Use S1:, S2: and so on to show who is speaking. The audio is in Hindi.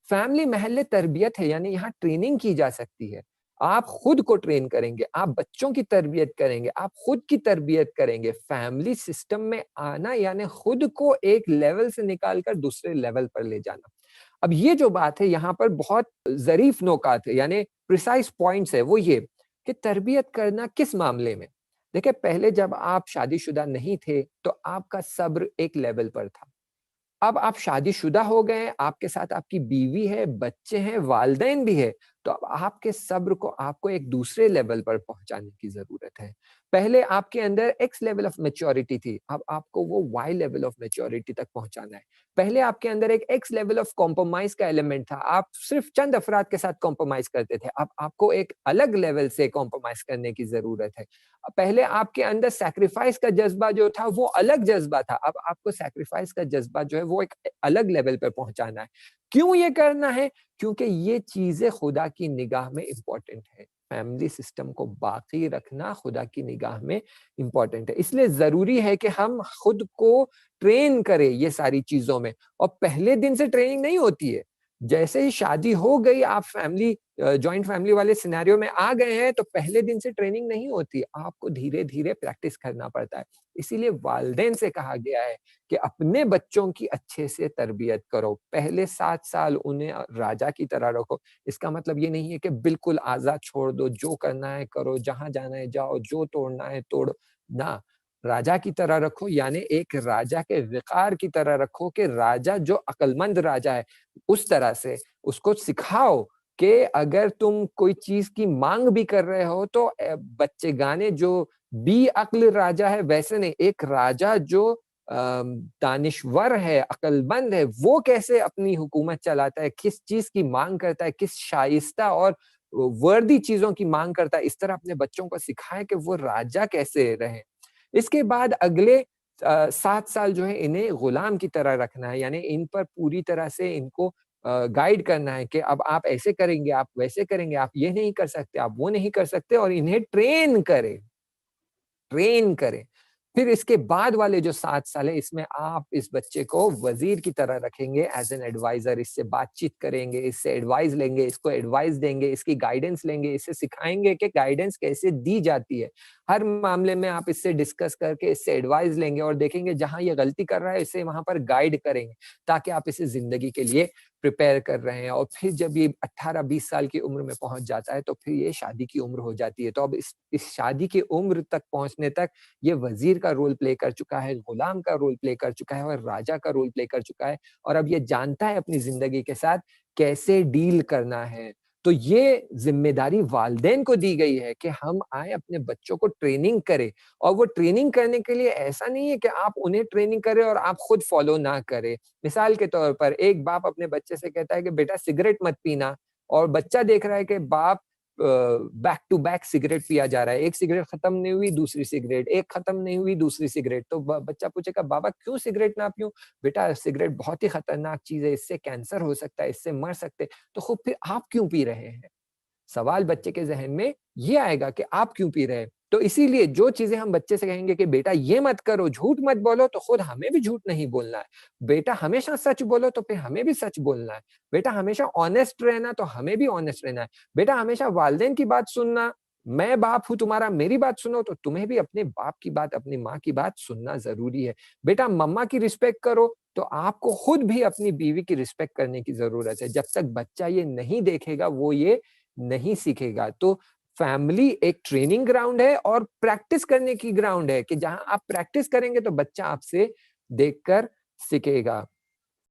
S1: फैमिली महल्ले तरबियत है, यानी यहाँ ट्रेनिंग की जा सकती है। आप खुद को ट्रेन करेंगे, आप बच्चों की तरबियत करेंगे, आप खुद की तरबियत करेंगे। फैमिली सिस्टम में आना यानी खुद को एक लेवल से निकाल कर दूसरे लेवल पर ले जाना। अब ये जो बात है यहाँ पर बहुत ज़रीफ़ नोकात है, यानी प्रिसाइज़ पॉइंट्स है, वो ये कि तरबियत करना किस मामले में? देखिए, पहले जब आप शादीशुदा नहीं थे, तो आपका सब्र एक लेवल पर था। अब आप शादीशुदा हो गए हैं, आपके साथ आपकी बीवी है, बच्चे हैं, वालिदैन भी है, तो अब आपके सब्र को आपको एक दूसरे लेवल पर पहुँचाने की ज़रूरत है। पहले आपके अंदर एक्स लेवल ऑफ मैच्योरिटी थी, अब आपको वो वाई लेवल ऑफ मैच्योरिटी तक पहुँचाना है। पहले आपके अंदर एक एक्स लेवल ऑफ कॉम्प्रोमाइज़ का एलिमेंट था, आप सिर्फ़ चंद अफ़राद के साथ कॉम्प्रोमाइज़ करते थे, अब आपको एक अलग लेवल से कॉम्प्रोमाइज़ करने की ज़रूरत है। पहले आपके अंदर सैक्रिफाइस का जज़्बा जो था, वो अलग जज़्बा था। अब आपको सैक्रिफाइस का जज़्बा जो है, वो एक अलग लेवल पे पहुँचाना है। क्यों ये करना है? क्योंकि ये चीज़ें खुदा की निगाह में इम्पोर्टेंट है। फैमिली सिस्टम को बाकी रखना खुदा की निगाह में इम्पोर्टेंट है। इसलिए ज़रूरी है कि हम खुद को ट्रेन करें ये सारी चीज़ों में, और पहले दिन से ट्रेनिंग नहीं होती है। जैसे ही शादी हो गई, आप जॉइंट फैमिली वाले सिनेरियो में आ गए हैं, तो पहले दिन से ट्रेनिंग नहीं होती, आपको धीरे-धीरे प्रैक्टिस करना पड़ता है। इसीलिए वालिदैन से कहा गया है कि अपने बच्चों की अच्छे से तरबियत करो, पहले 7 साल उन्हें राजा की तरह रखो। इसका मतलब ये नहीं है कि बिल्कुल आज़ाद छोड़ दो, जो करना है करो, जहाँ जाना है जाओ, जो तोड़ना है तोड़ो, ना। राजा की तरह रखो, यानी एक राजा के विक़ार की तरह रखो कि राजा जो अक्लमंद राजा है, उस तरह से उसको सिखाओ कि अगर तुम कोई चीज़ की माँग भी कर रहे हो, तो बच्चेगाने जो बी-अक्ल राजा है वैसे नहीं, एक राजा जो दानिशवर है, अक्लमंद है, वो कैसे अपनी हुकूमत चलाता है, किस चीज़ की माँग करता है, किस शाइस्ता और वर्दी चीज़ों की माँग करता है, इस तरह अपने बच्चों को सिखाएँ कि वो राजा कैसे रहें। इसके बाद अगले 7 साल जो है, इन्हें गुलाम की तरह रखना है, यानी इन पर पूरी तरह से इनको गाइड करना है कि अब आप ऐसे करेंगे, आप वैसे करेंगे, आप ये नहीं कर सकते, आप वो नहीं कर सकते, और इन्हें ट्रेन करें। फिर इसके बाद वाले जो 7 साल है, इसमें आप इस बच्चे को वज़ीर की तरह रखेंगे एज़ एन एडवाइज़र, इससे बातचीत करेंगे, इससे एडवाइस लेंगे, इसको एडवाइस देंगे, इसकी गाइडेंस लेंगे, इसे सिखाएँगे कि गाइडेंस कैसे दी जाती है। हर मामले में आप इससे डिस्कस करके इससे एडवाइस लेंगे और देखेंगे जहाँ ये गलती कर रहा है, इसे वहाँ पर गाइड करेंगे, ताकि आप इसे ज़िंदगी के लिए प्रिपेयर कर रहे हैं। और फिर जब ये 18-20 साल की उम्र में पहुँच जाता है, तो फिर ये शादी की उम्र हो जाती है। तो अब इस शादी की उम्र तक पहुँचने तक ये वज़ीर का रोल प्ले कर चुका है, गुलाम का रोल प्ले कर चुका है और राजा का रोल प्ले कर चुका है, और अब ये जानता है अपनी ज़िंदगी के साथ कैसे डील करना है। तो ये ज़िम्मेदारी वालिदैन को दी गई है कि हम आएँ अपने बच्चों को ट्रेनिंग करें, और वो ट्रेनिंग करने के लिए ऐसा नहीं है कि आप उन्हें ट्रेनिंग करें और आप खुद फ़ॉलो ना करें। मिसाल के तौर पर एक बाप अपने बच्चे से कहता है कि बेटा सिगरेट मत पीना, और बच्चा देख रहा है कि बाप बैक टू बैक सिगरेट पिया जा रहा है। एक सिगरेट खत्म नहीं हुई, दूसरी सिगरेट, एक खत्म नहीं हुई, दूसरी सिगरेट। तो ब बच्चा पूछेगा, बाबा क्यों सिगरेट ना पीऊँ? बेटा सिगरेट बहुत ही खतरनाक चीज़ है, इससे कैंसर हो सकता है, इससे मर सकते हैं। तो खूब फिर आप क्यों पी रहे हैं? सवाल बच्चे के ज़हन में ये आएगा कि आप क्यों पी रहे हैं? तो इसीलिए जो चीज़ें हम बच्चे से कहेंगे कि बेटा ये मत करो, झूठ मत बोलो, तो खुद हमें भी झूठ नहीं बोलना है। बेटा हमेशा सच बोलो, तो फिर हमें भी सच बोलना है। बेटा हमेशा ऑनेस्ट रहना, तो हमें भी ऑनेस्ट रहना है। बेटा हमेशा वालिदैन की बात सुनना, मैं बाप हूँ तुम्हारा, मेरी बात सुनो, तो तुम्हें भी अपने बाप की बात, अपनी माँ की बात सुनना ज़रूरी है। बेटा मम्मा की रिस्पेक्ट करो, तो आपको खुद भी अपनी बीवी की रिस्पेक्ट करने की ज़रूरत है। जब तक बच्चा ये नहीं देखेगा, वो ये नहीं सीखेगा। तो फैमिली एक ट्रेनिंग ग्राउंड है और प्रैक्टिस करने की ग्राउंड है कि जहाँ आप प्रैक्टिस करेंगे, तो बच्चा आपसे देखकर सीखेगा।